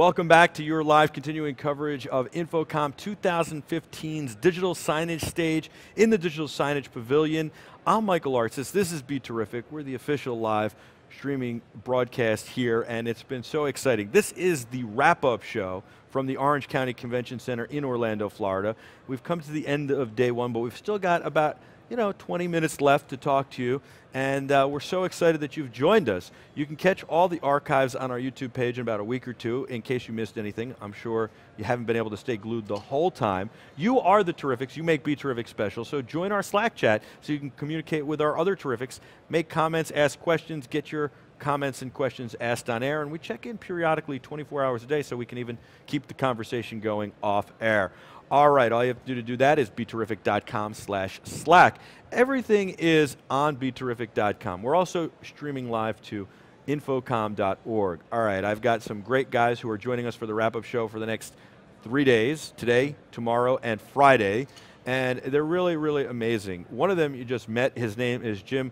Welcome back to your live continuing coverage of InfoComm 2015's digital signage stage in the Digital Signage Pavilion. I'm Michael Artsis. This is BeTerrific. We're the official live streaming broadcast here, and it's been so exciting. This is the wrap-up show from the Orange County Convention Center in Orlando, Florida. We've come to the end of day one, but we've still got about 20 minutes left to talk to you, and we're so excited that you've joined us. You can catch all the archives on our YouTube page in about a week or two in case you missed anything. I'm sure you haven't been able to stay glued the whole time. You are the Terrifics. You make BeTerrific special, so join our Slack chat so you can communicate with our other Terrifics, make comments, ask questions, get your comments and questions asked on air, and we check in periodically 24 hours a day so we can even keep the conversation going off air. All right, all you have to do that is beterrific.com/Slack. Everything is on beterrific.com. We're also streaming live to InfoComm.org. All right, I've got some great guys who are joining us for the wrap-up show for the next 3 days, today, tomorrow, and Friday, and they're really, really amazing. One of them you just met, his name is Jim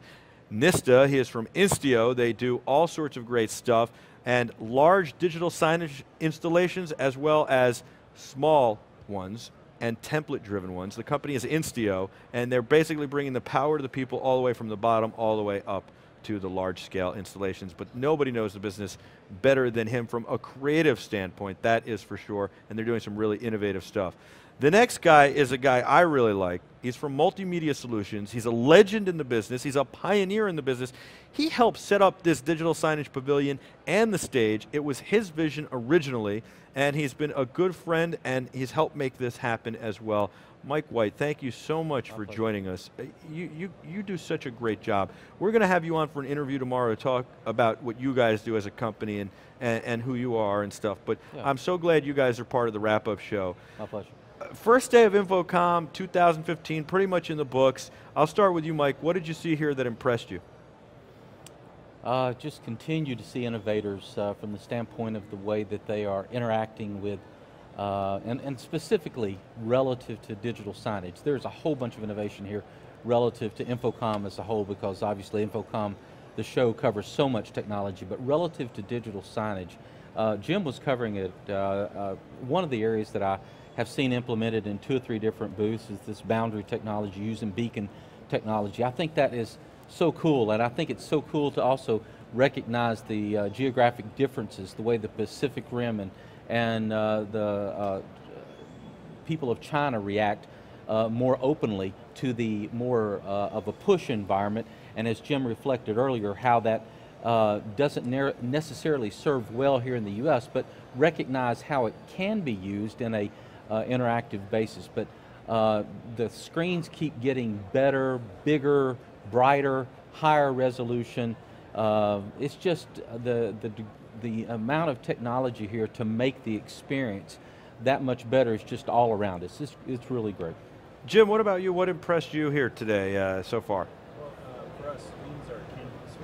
Nista. He is from Instio. They do all sorts of great stuff, and large digital signage installations as well as small ones and template-driven ones. The company is Instio, and they're basically bringing the power to the people all the way from the bottom all the way up to the large-scale installations. But nobody knows the business better than him from a creative standpoint, that is for sure, and they're doing some really innovative stuff. The next guy is a guy I really like. He's from Multimedia Solutions. He's a legend in the business. He's a pioneer in the business. He helped set up this digital signage pavilion and the stage. It was his vision originally, and he's been a good friend, and he's helped make this happen as well. Mike White, thank you so much for joining us. You do such a great job. We're going to have you on for an interview tomorrow to talk about what you guys do as a company and who you are and stuff, but yeah. I'm so glad you guys are part of the wrap-up show. My pleasure. First day of InfoComm 2015, pretty much in the books. I'll start with you, Mike. What did you see here that impressed you? Just continue to see innovators from the standpoint of the way that they are interacting with, and specifically relative to digital signage. There's a whole bunch of innovation here relative to InfoComm as a whole, because obviously InfoComm, the show covers so much technology, but relative to digital signage, Jim was covering it. One of the areas that I have seen implemented in 2 or 3 different booths is this boundary technology using beacon technology. I think that is so cool, and I think it's so cool to also recognize the geographic differences, the way the Pacific Rim and the people of China react more openly to the more of a push environment, and as Jim reflected earlier, how that doesn't necessarily serve well here in the US, but recognize how it can be used in a interactive basis. But the screens keep getting better, bigger, brighter, higher resolution. It's just the amount of technology here to make the experience that much better is just all around us. It's really great. Jim, what about you? What impressed you here today so far? Well, for us, screens are canvas,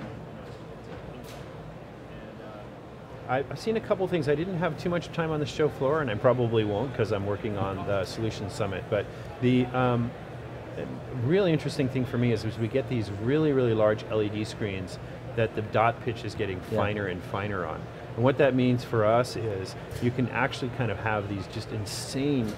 and I've seen a couple things. I didn't have too much time on the show floor, and I probably won't because I'm working on the Solutions Summit, but the really interesting thing for me is we get these really, really large LED screens that the dot pitch is getting finer and finer on. And what that means for us is you can actually kind of have these just insane,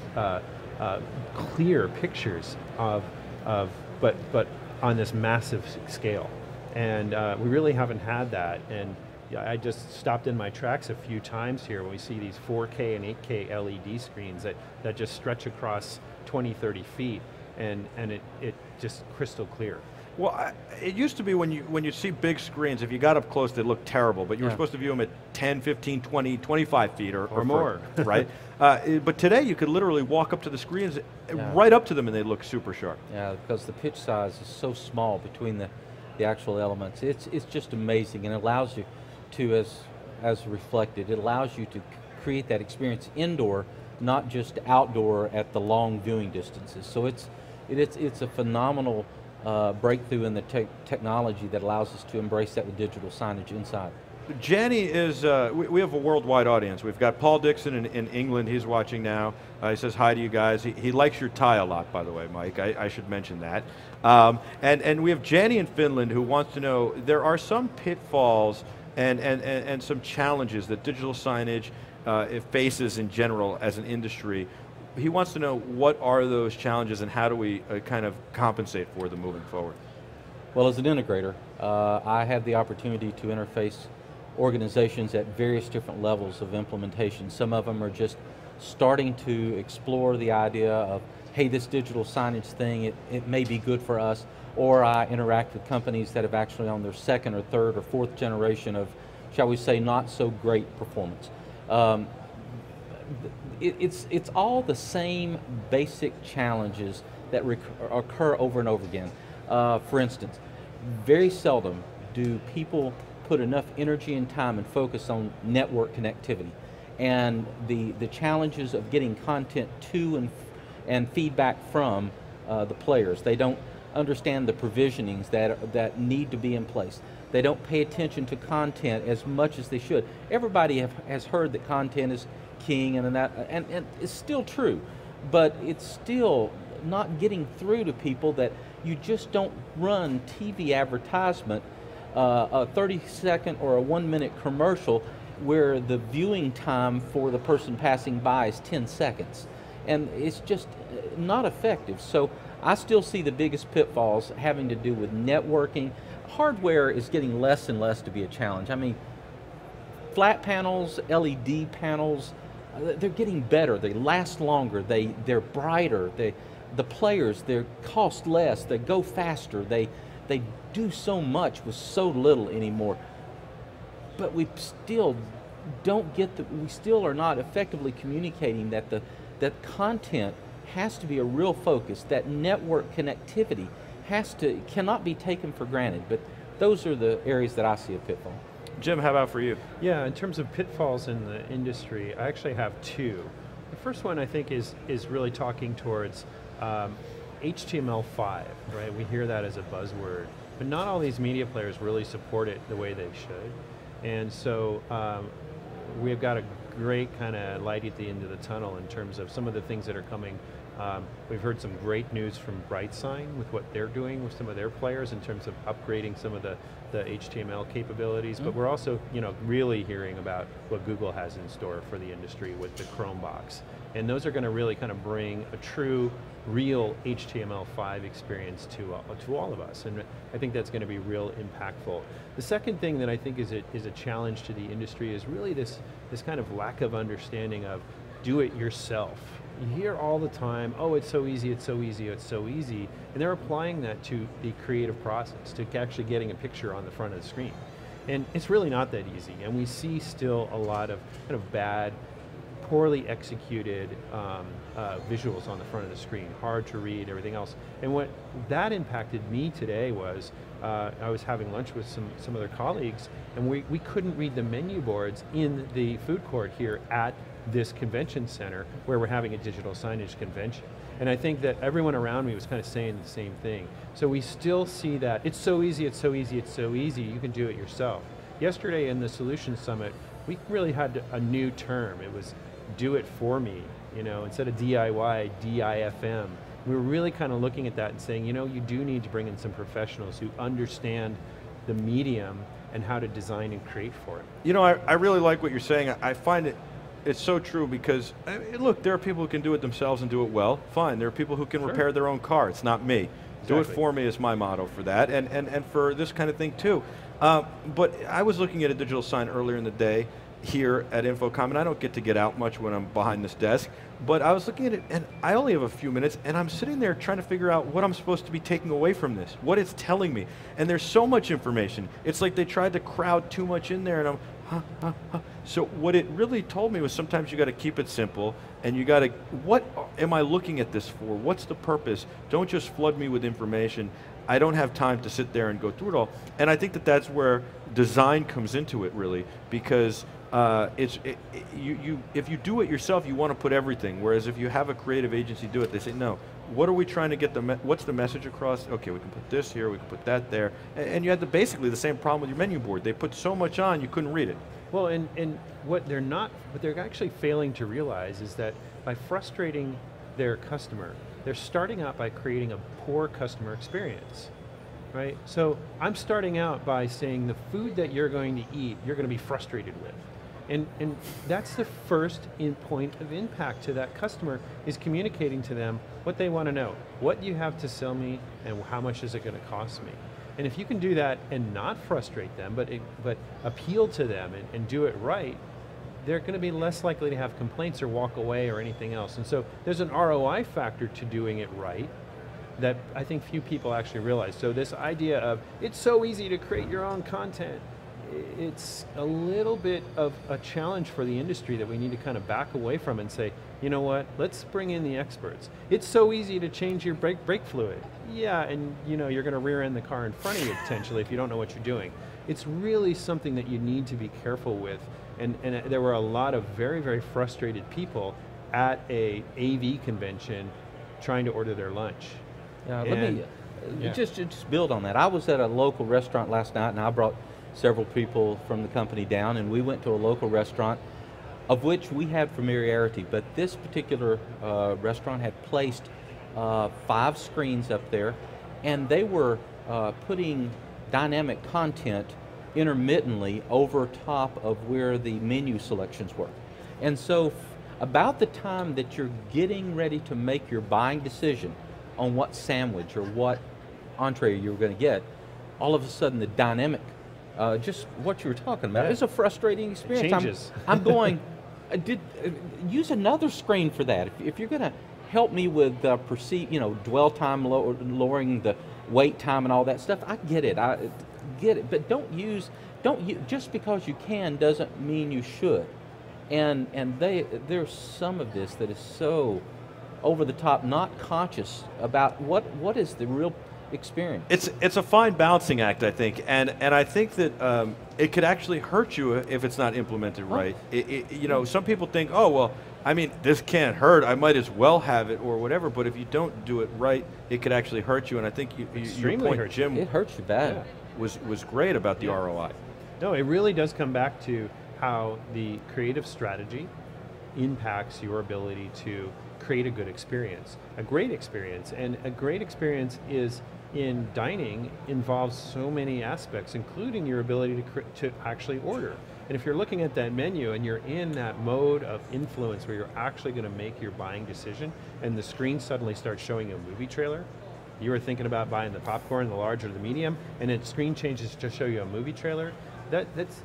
clear pictures but on this massive scale. And we really haven't had that. And I just stopped in my tracks a few times here when we see these 4K and 8K LED screens that just stretch across 20, 30 feet. And it just crystal clear. Well, it used to be when you see big screens, if you got up close, they looked terrible, but you were supposed to view them at 10, 15, 20, 25 feet or more, right? But today you could literally walk up to the screens, right up to them, and they look super sharp. Yeah, because the pitch size is so small between the actual elements. It's just amazing, and it allows you to, as reflected, it allows you to create that experience indoor, not just outdoor at the long viewing distances. So it's a phenomenal breakthrough in the technology that allows us to embrace that with digital signage inside. Janny is, we have a worldwide audience. We've got Paul Dixon in England, he's watching now. He says hi to you guys. He likes your tie a lot, by the way, Mike. I should mention that. And we have Janny in Finland who wants to know, there are some pitfalls and some challenges that digital signage it faces in general as an industry. He wants to know what are those challenges and how do we kind of compensate for them moving forward? Well, as an integrator, I have the opportunity to interface organizations at various different levels of implementation. Some of them are just starting to explore the idea of, hey, this digital signage thing, it may be good for us, or I interact with companies that have actually on their second or third or fourth generation of, shall we say, not so great performance. It's all the same basic challenges that occur over and over again. For instance, very seldom do people put enough energy and time and focus on network connectivity and the challenges of getting content to and feedback from the players. They don't understand the provisionings that need to be in place. They don't pay attention to content as much as they should. Everybody has heard that content is king and it's still true, but it's still not getting through to people that you just don't run TV advertisement, a 30-second or a 1-minute commercial where the viewing time for the person passing by is 10 seconds. And it's just not effective. So I still see the biggest pitfalls having to do with networking. Hardware is getting less and less to be a challenge. I mean, flat panels, LED panels, they're getting better. They last longer. They're brighter. The players, they cost less. They go faster. They do so much with so little anymore. But we still don't get we still are not effectively communicating that content has to be a real focus. That network connectivity cannot be taken for granted. But those are the areas that I see a pitfall. Jim, how about for you? Yeah, in terms of pitfalls in the industry, I actually have two. The first one I think is really talking towards HTML5, right? We hear that as a buzzword, but not all these media players really support it the way they should. And so we've got a great kind of light at the end of the tunnel in terms of some of the things that are coming. We've heard some great news from BrightSign with what they're doing with some of their players in terms of upgrading some of the HTML capabilities, but we're also really hearing about what Google has in store for the industry with the Chrome box. And those are going to really kind of bring a true, real HTML5 experience to all of us, and I think that's going to be real impactful. The second thing that I think is a challenge to the industry is really this kind of lack of understanding of do it yourself. You hear all the time, oh, it's so easy, it's so easy, it's so easy, and they're applying that to the creative process, to actually getting a picture on the front of the screen. And it's really not that easy, and we see still a lot of kind of bad, poorly executed visuals on the front of the screen, hard to read, everything else. And what that impacted me today was, I was having lunch with some other colleagues, and we couldn't read the menu boards in the food court here at this convention center where we're having a digital signage convention. And I think that everyone around me was kind of saying the same thing. So we still see that it's so easy, it's so easy, it's so easy, you can do it yourself. Yesterday in the Solutions Summit, we really had a new term. It was do it for me, instead of DIY, DIFM. We were really kind of looking at that and saying, you do need to bring in some professionals who understand the medium and how to design and create for it. I really like what you're saying. I find it's so true because, look, there are people who can do it themselves and do it well. Fine, there are people who can repair their own car. It's not me. Exactly. Do it for me is my motto for that, and for this kind of thing too. But I was looking at a digital sign earlier in the day here at InfoComm, and I don't get to get out much when I'm behind this desk, but I was looking at it, and I only have a few minutes, and I'm sitting there trying to figure out what I'm supposed to be taking away from this, what it's telling me. And there's so much information. It's like they tried to crowd too much in there, and I'm, So what it really told me was sometimes you got to keep it simple, and you got to, what am I looking at this for? What's the purpose? Don't just flood me with information. I don't have time to sit there and go through it all. And I think that that's where design comes into it, really, because if you do it yourself, you want to put everything. Whereas if you have a creative agency do it, they say, no, what are we trying to get, what's the message across? Okay, we can put this here, we can put that there. And you had basically the same problem with your menu board. They put so much on, you couldn't read it. Well, and what they're actually failing to realize is that by frustrating their customer, they're starting out by creating a poor customer experience. right? So I'm starting out by saying the food that you're going to eat, you're going to be frustrated with. And that's the first point of impact to that customer, is communicating to them what they want to know. What do you have to sell me, and how much is it going to cost me? And if you can do that and not frustrate them, but appeal to them and do it right, they're going to be less likely to have complaints or walk away or anything else. And so there's an ROI factor to doing it right that I think few people actually realize. So this idea of, it's so easy to create your own content, it's a little bit of a challenge for the industry that we need to kind of back away from and say, you know what, let's bring in the experts. It's so easy to change your brake fluid. Yeah, and you're going to rear end the car in front of you potentially if you don't know what you're doing. It's really something that you need to be careful with. And there were a lot of very, very frustrated people at a AV convention trying to order their lunch. Let me just build on that. I was at a local restaurant last night, and I brought several people from the company down, and we went to a local restaurant of which we had familiarity, but this particular restaurant had placed 5 screens up there, and they were putting dynamic content intermittently over top of where the menu selections were. And so about the time that you're getting ready to make your buying decision on what sandwich or what entree you were going to get, all of a sudden the dynamic, just what you were talking about, it's a frustrating experience. It changes. I'm going, use another screen for that. If you're going to help me with dwell time, lowering the wait time and all that stuff, I get it, but just because you can doesn't mean you should. And there's some of this that is so over the top, not conscious about what is the real experience. It's a fine balancing act, I think, and I think that it could actually hurt you if it's not implemented right. Some people think, oh well, I mean, this can't hurt, I might as well have it or whatever. But if you don't do it right, it could actually hurt you. And I think your point, Jim, it hurts you bad. Was great about the ROI. No, it really does come back to how the creative strategy impacts your ability to create a good experience, a great experience. And a great experience is, in dining, involves so many aspects, including your ability to actually order. And if you're looking at that menu and you're in that mode of influence where you're actually going to make your buying decision, and the screen suddenly starts showing a movie trailer, you were thinking about buying the popcorn, the large or the medium, and then screen changes to show you a movie trailer, that's,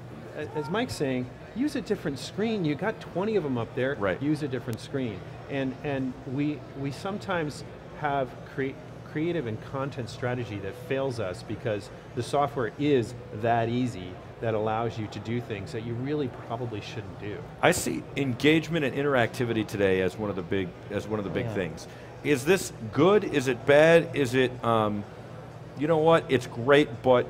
as Mike's saying, use a different screen. You got 20 of them up there, right. Use a different screen. And we sometimes have creative and content strategy that fails us because the software is that easy that allows you to do things that you really probably shouldn't do. I see engagement and interactivity today as one of the big things. Is this good? Is it bad? Is it, you know what, it's great, but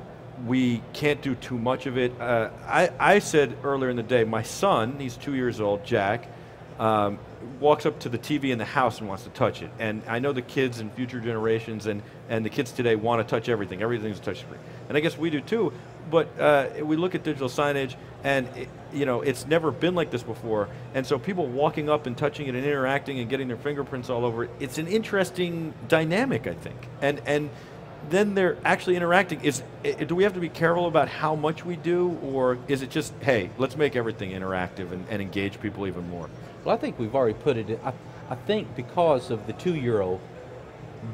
we can't do too much of it. I said earlier in the day, my son, he's 2 years old, Jack, walks up to the TV in the house and wants to touch it. And I know the kids and future generations and the kids today want to touch everything. Everything's a touch screen. And I guess we do too, but we look at digital signage and it's never been like this before. And so people walking up and touching it and interacting and getting their fingerprints all over it, it's an interesting dynamic, I think. And then they're actually interacting. Do we have to be careful about how much we do, or is it just, hey, let's make everything interactive and engage people even more? Well, I think we've already put it in. I think because of the 2-year-old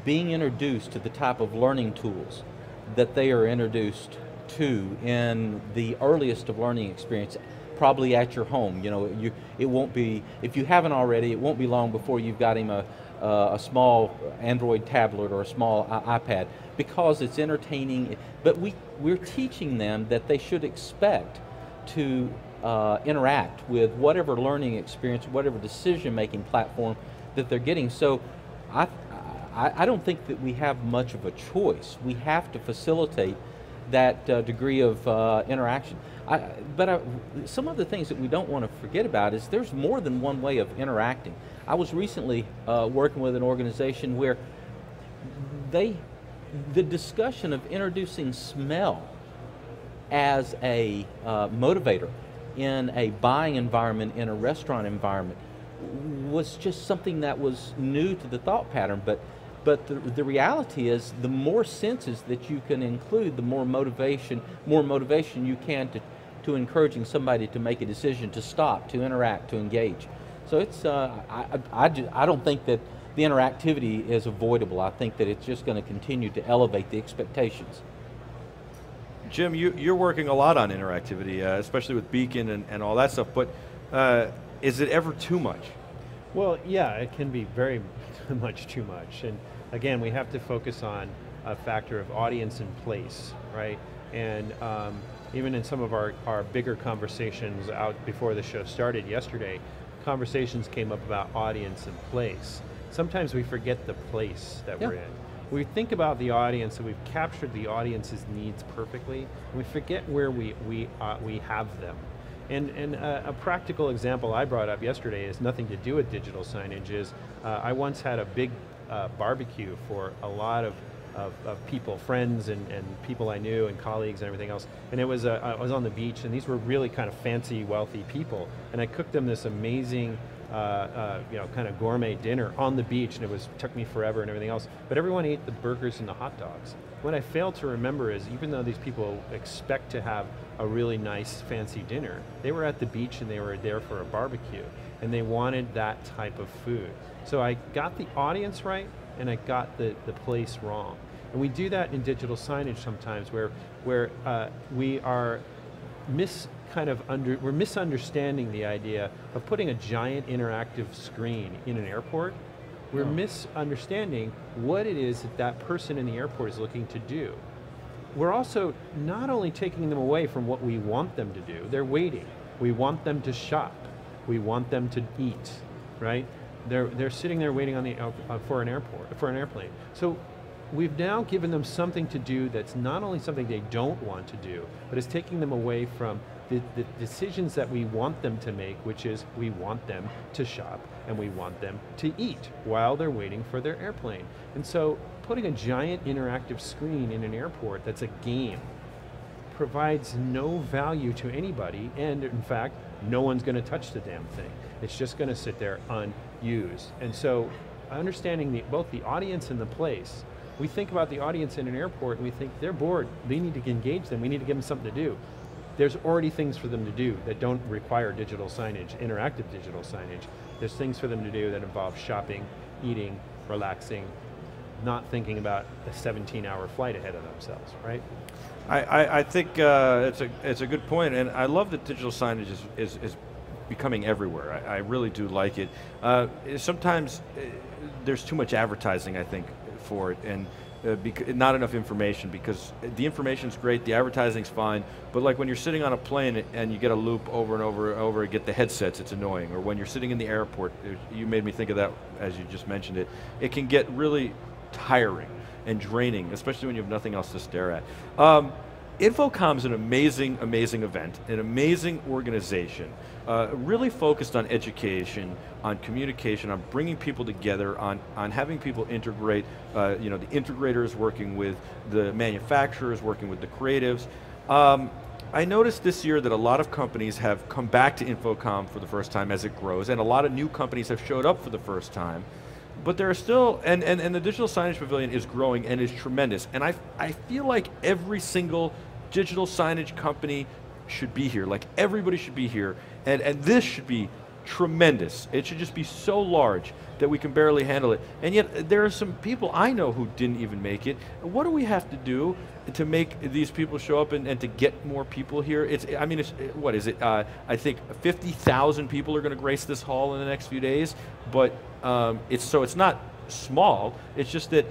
being introduced to the type of learning tools that they are introduced to in the earliest of learning experience, probably at your home. It won't be, if you haven't already, it won't be long before you've got him a small Android tablet or a small iPad, because it's entertaining. But we're teaching them that they should expect to interact with whatever learning experience, whatever decision-making platform that they're getting. So I don't think that we have much of a choice. We have to facilitate that degree of interaction. But some of the things that we don't want to forget about is there's more than one way of interacting. I was recently working with an organization where the discussion of introducing smell as a motivator in a buying environment, in a restaurant environment, was just something that was new to the thought pattern. But But the reality is, the more senses that you can include, the more motivation you can to encouraging somebody to make a decision, to stop, to interact, to engage. So it's, I don't think that the interactivity is avoidable. I think that it's just going to continue to elevate the expectations. Jim, you're working a lot on interactivity, especially with Beacon and all that stuff, but is it ever too much? Well, yeah, it can be very much too much. And again, we have to focus on a factor of audience and place, right? And even in some of our bigger conversations out before the show started yesterday, conversations came up about audience and place. Sometimes we forget the place that we're in. We think about the audience and we've captured the audience's needs perfectly, and we forget where we have them. And a practical example I brought up yesterday is nothing to do with digital signage. Is I once had a big barbecue for a lot of people, friends and people I knew and colleagues and everything else. And it was I was on the beach, and these were really kind of fancy, wealthy people. And I cooked them this amazing kind of gourmet dinner on the beach, and it took me forever and everything else. But everyone ate the burgers and the hot dogs. What I failed to remember is, even though these people expect to have a really nice, fancy dinner, they were at the beach and they were there for a barbecue, and they wanted that type of food. So I got the audience right, and I got the place wrong. And we do that in digital signage sometimes, where we are we're misunderstanding the idea of putting a giant interactive screen in an airport. We're misunderstanding what it is that person in the airport is looking to do. We're also not only taking them away from what we want them to do, they're waiting. We want them to shop. We want them to eat, right? They're sitting there waiting on for an airplane. So we've now given them something to do that's not only something they don't want to do, but it's taking them away from the decisions that we want them to make, which is we want them to shop and we want them to eat while they're waiting for their airplane. And so putting a giant interactive screen in an airport that's a game provides no value to anybody, and in fact, no one's going to touch the damn thing. It's just going to sit there unused. And so understanding both the audience and the place, we think about the audience in an airport and we think they're bored, they need to engage them, we need to give them something to do. There's already things for them to do that don't require digital signage, interactive digital signage. There's things for them to do that involve shopping, eating, relaxing, not thinking about a 17-hour flight ahead of themselves, right? I think it's a good point, and I love that digital signage is becoming everywhere. I really do like it. Sometimes there's too much advertising, I think, for it, and not enough information, because the information's great, the advertising's fine, but like when you're sitting on a plane and you get a loop over and over and over, get the headsets, it's annoying. Or when you're sitting in the airport, you made me think of that as you just mentioned it, it can get really tiring and draining, especially when you have nothing else to stare at. InfoComm is an amazing, amazing event, an amazing organization, really focused on education, on communication, on bringing people together, on having people integrate, the integrators working with the manufacturers, working with the creatives. I noticed this year that a lot of companies have come back to InfoComm for the first time as it grows, and a lot of new companies have showed up for the first time. But there are still, and the Digital Signage Pavilion is growing and is tremendous. And I feel like every single digital signage company should be here. Like everybody should be here. And this should be tremendous. It should just be so large that we can barely handle it. And yet there are some people I know who didn't even make it. What do we have to do to make these people show up and to get more people here? What is it? I think 50,000 people are going to grace this hall in the next few days, but it's not small, it's just that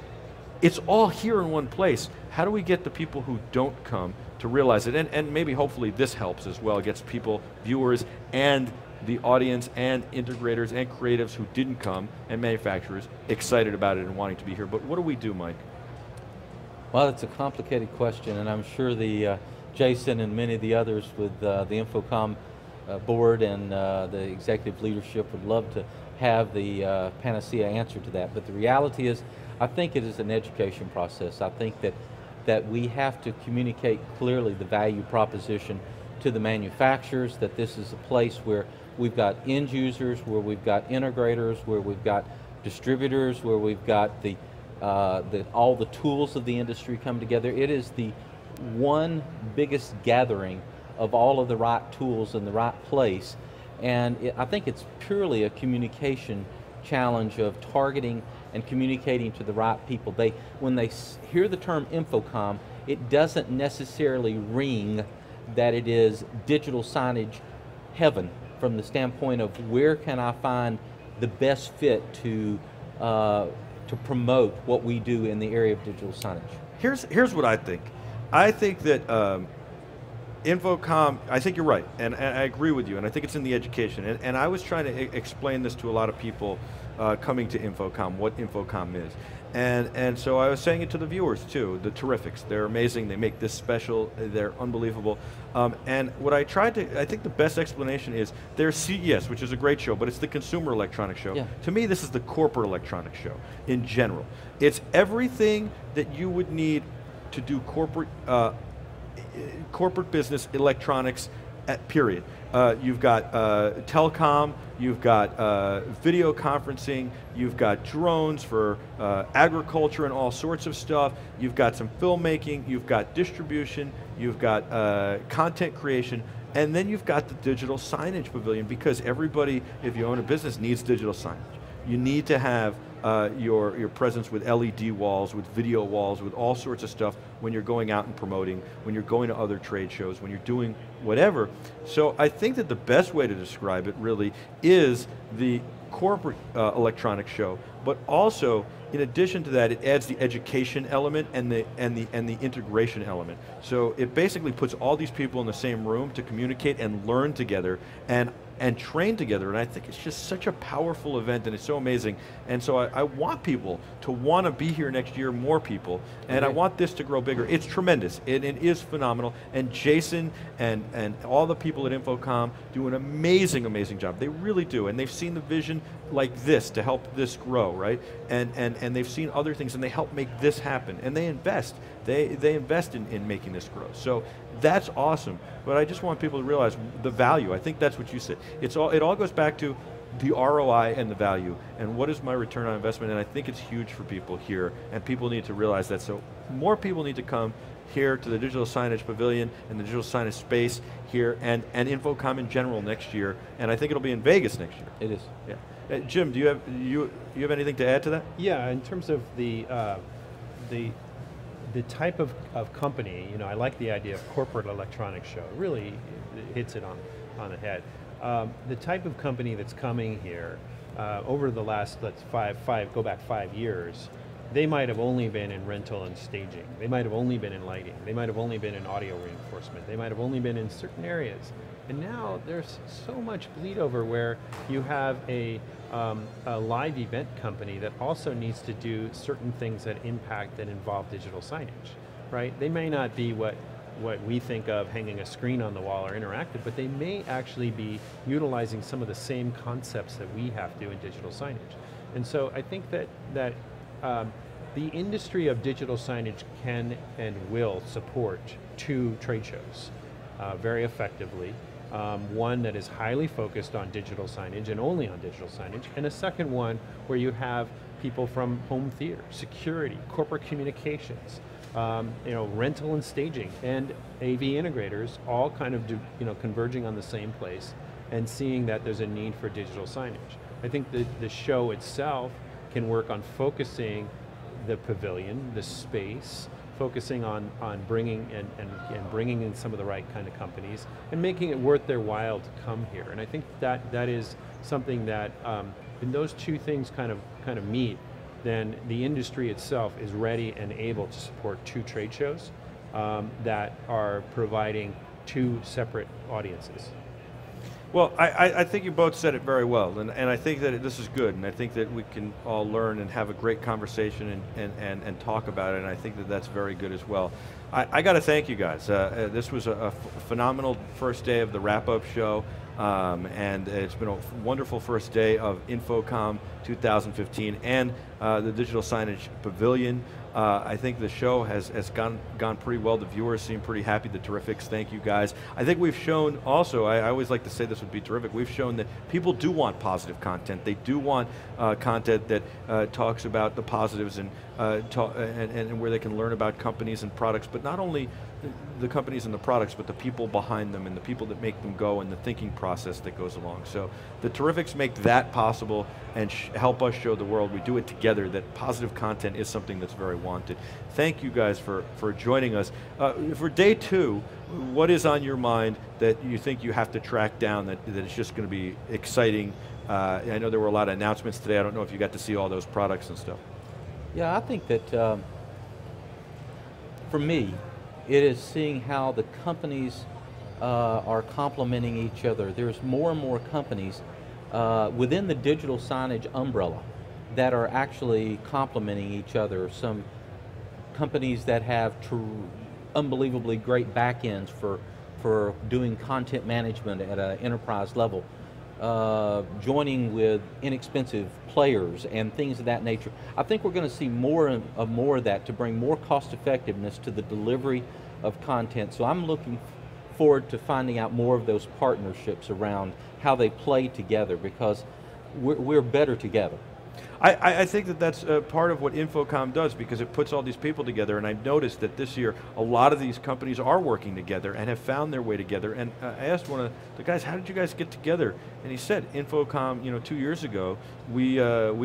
it's all here in one place. How do we get the people who don't come to realize it? And maybe hopefully this helps as well, gets people, viewers, and the audience and integrators and creatives who didn't come and manufacturers excited about it and wanting to be here. But what do we do, Mike? Well, it's a complicated question, and I'm sure the Jason and many of the others with the InfoComm board and the executive leadership would love to have the panacea answer to that. But the reality is, I think it is an education process. I think that we have to communicate clearly the value proposition to the manufacturers, that this is a place where we've got end users, where we've got integrators, where we've got distributors, where we've got the all the tools of the industry come together. It is the one biggest gathering of all of the right tools in the right place. And I think it's purely a communication challenge of targeting and communicating to the right people. When they hear the term InfoComm, it doesn't necessarily ring that it is digital signage heaven from the standpoint of where can I find the best fit to promote what we do in the area of digital signage. Here's what I think. I think that InfoComm, I think you're right, and I agree with you, and I think it's in the education. And I was trying to explain this to a lot of people coming to InfoComm, what InfoComm is. And so I was saying it to the viewers too, the Terrifics. They're amazing, they make this special, they're unbelievable. And what I think the best explanation is, there's CES, which is a great show, but it's the consumer electronics show. Yeah. To me, this is the corporate electronics show in general. It's everything that you would need to do corporate business electronics, period. You've got telecom, you've got video conferencing, you've got drones for agriculture and all sorts of stuff, you've got some filmmaking, you've got distribution, you've got content creation, and then you've got the digital signage pavilion, because everybody, if you own a business, needs digital signage. You need to have your presence with LED walls, with video walls, with all sorts of stuff when you're going out and promoting, when you're going to other trade shows, when you're doing whatever. So I think that the best way to describe it really is the corporate electronics show, but also in addition to that, it adds the education element and the integration element. So it basically puts all these people in the same room to communicate and learn together and train together, and I think it's just such a powerful event, and it's so amazing. And so I want people to want to be here next year, more people, and I want this to grow bigger. It's tremendous, it is phenomenal, and Jason and all the people at InfoComm do an amazing, amazing job. They really do, and they've seen the vision like this to help this grow, right? And they've seen other things, and they help make this happen, and they invest. They invest in making this grow. So that's awesome, but I just want people to realize the value. I think that's what you said. It all goes back to the ROI and the value, and what is my return on investment, and I think it's huge for people here, and people need to realize that. So more people need to come here to the Digital Signage Pavilion and the Digital Signage Space here, and InfoComm in general next year, and I think it'll be in Vegas next year. It is. Yeah. Jim, do you have anything to add to that? Yeah, in terms of the type of company, I like the idea of corporate electronics show. It really hits it on the head. The type of company that's coming here over the last, go back 5 years, they might have only been in rental and staging. They might have only been in lighting. They might have only been in audio reinforcement. They might have only been in certain areas. And now there's so much bleed over where you have a live event company that also needs to do certain things that impact and involve digital signage, right? They may not be what we think of hanging a screen on the wall or interactive, but they may actually be utilizing some of the same concepts that we have to in digital signage. And so I think that the industry of digital signage can and will support 2 trade shows very effectively. One that is highly focused on digital signage and only on digital signage, and a second one where you have people from home theater, security, corporate communications, rental and staging, and AV integrators all kind of converging on the same place and seeing that there's a need for digital signage. I think the show itself can work on focusing the pavilion, the space, focusing on bringing and bringing in some of the right kind of companies and making it worth their while to come here. And I think that is something that when those 2 things kind of meet, then the industry itself is ready and able to support 2 trade shows that are providing 2 separate audiences. Well, I think you both said it very well, and I think that this is good, and I think that we can all learn and have a great conversation and talk about it, and I think that that's very good as well. I got to thank you guys. This was a phenomenal first day of the wrap-up show, and it's been a wonderful first day of InfoComm 2015 and the Digital Signage Pavilion. I think the show has gone pretty well. The viewers seem pretty happy. The Terrifics, thank you guys. I think we've shown also, I always like to say this would be terrific, we've shown that people do want positive content. They do want content that talks about the positives and where they can learn about companies and products, but not only the companies and the products, but the people behind them and the people that make them go and the thinking process that goes along. So the Terrifics make that possible and help us show the world we do it together, that positive content is something that's very wanted. Thank you guys for joining us. For day 2, what is on your mind that you think you have to track down that it's just going to be exciting? I know there were a lot of announcements today. I don't know if you got to see all those products and stuff. Yeah, I think that for me, it is seeing how the companies are complementing each other. There's more and more companies within the digital signage umbrella that are actually complementing each other. Some companies that have unbelievably great backends for doing content management at an enterprise level, joining with inexpensive players and things of that nature. I think we're going to see more of that to bring more cost effectiveness to the delivery of content. So I'm looking forward to finding out more of those partnerships around how they play together, because we're better together. I think that that's part of what InfoComm does, because it puts all these people together, and I've noticed that this year a lot of these companies are working together and have found their way together. And I asked one of the guys, how did you guys get together? And he said, InfoComm, 2 years ago, we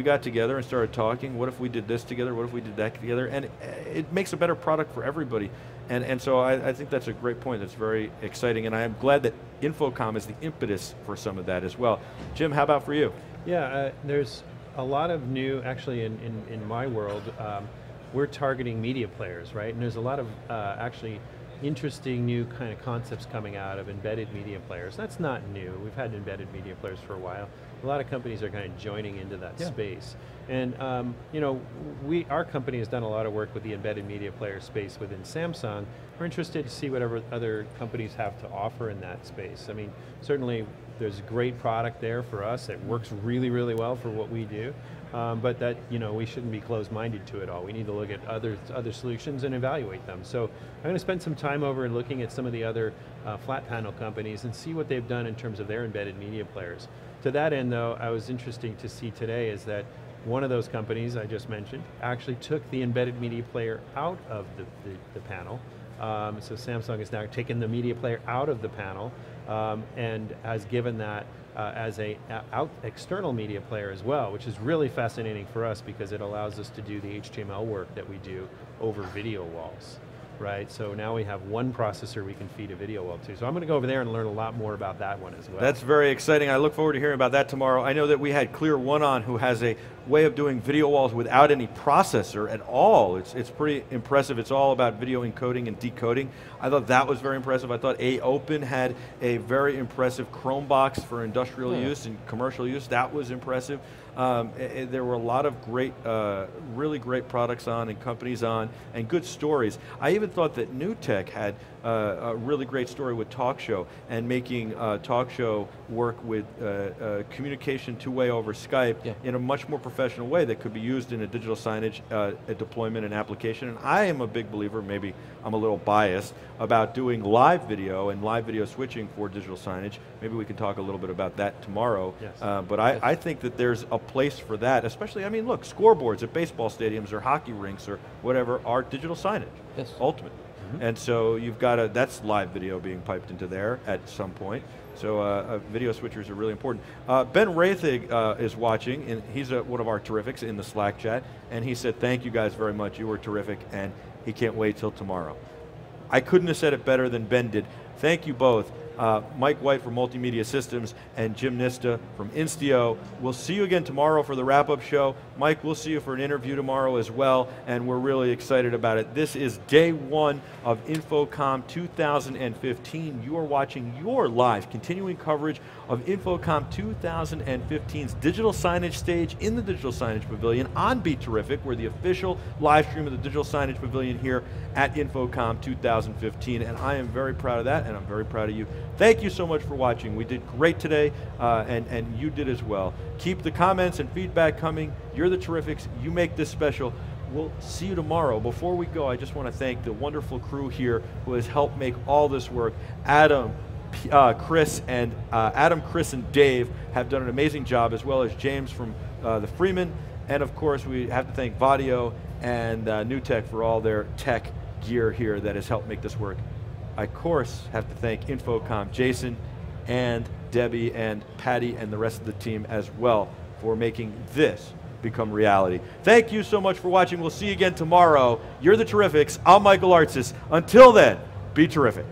got together and started talking, what if we did this together, what if we did that together? And it makes a better product for everybody. And so I think that's a great point. That's very exciting, and I am glad that InfoComm is the impetus for some of that as well. Jim, how about for you? Yeah, there's a lot of new, actually in my world, we're targeting media players, right? And there's a lot of actually interesting new kind of concepts coming out of embedded media players. That's not new. We've had embedded media players for a while. A lot of companies are kind of joining into that space. And our company has done a lot of work with the embedded media player space within Samsung. We're interested to see whatever other companies have to offer in that space. I mean, certainly there's a great product there for us. It works really, really well for what we do. But that, we shouldn't be closed-minded to it all. We need to look at other solutions and evaluate them. So I'm going to spend some time over looking at some of the other flat panel companies and see what they've done in terms of their embedded media players. To that end, though, I was interesting to see today is that one of those companies I just mentioned actually took the embedded media player out of the panel. So Samsung has now taken the media player out of the panel and has given that as a external media player as well, which is really fascinating for us because it allows us to do the HTML work that we do over video walls. Right, so now we have one processor we can feed a video wall to. So I'm going to go over there and learn a lot more about that one as well. That's very exciting. I look forward to hearing about that tomorrow. I know that we had Clear One on, who has a way of doing video walls without any processor at all. It's pretty impressive. It's all about video encoding and decoding. I thought that was very impressive. I thought AOpen had a very impressive Chromebox for industrial use and commercial use. That was impressive. There were a lot of great, really great products on and companies on and good stories. I even thought that NewTek had a really great story with TalkShow and making TalkShow work with communication two-way over Skype in a much more professional way that could be used in a digital signage deployment and application. And I am a big believer, maybe I'm a little biased, about doing live video and live video switching for digital signage. Maybe we can talk a little bit about that tomorrow. Yes. But I think that there's a place for that, especially, I mean, look, scoreboards at baseball stadiums or hockey rinks or whatever are digital signage, ultimately. And so you've got that's live video being piped into there at some point. So video switchers are really important. Ben Rathig is watching, and he's one of our terrifics in the Slack chat, and he said, thank you guys very much, you were terrific, and he can't wait till tomorrow. I couldn't have said it better than Ben did. Thank you both. Mike White from Multimedia Systems and Jim Nista from Instio. We'll see you again tomorrow for the wrap-up show. Mike, we'll see you for an interview tomorrow as well, and we're really excited about it. This is day one of InfoComm 2015. You are watching your live continuing coverage of InfoComm 2015's digital signage stage in the Digital Signage Pavilion on BeTerrific. We're the official live stream of the Digital Signage Pavilion here at InfoComm 2015, and I am very proud of that, and I'm very proud of you. Thank you so much for watching. We did great today, and you did as well. Keep the comments and feedback coming. You're the Terrifics. You make this special. we'll see you tomorrow. Before we go, I just want to thank the wonderful crew here who has helped make all this work. Adam, Chris, and Dave have done an amazing job, as well as James from the Freeman. And of course, we have to thank Vadio and NewTek for all their tech gear here that has helped make this work. I, of course, have to thank InfoComm, Jason, and Debbie, and Patty, and the rest of the team as well for making this become reality. Thank you so much for watching. We'll see you again tomorrow. You're the Terrifics. I'm Michael Artsis. Until then, be terrific.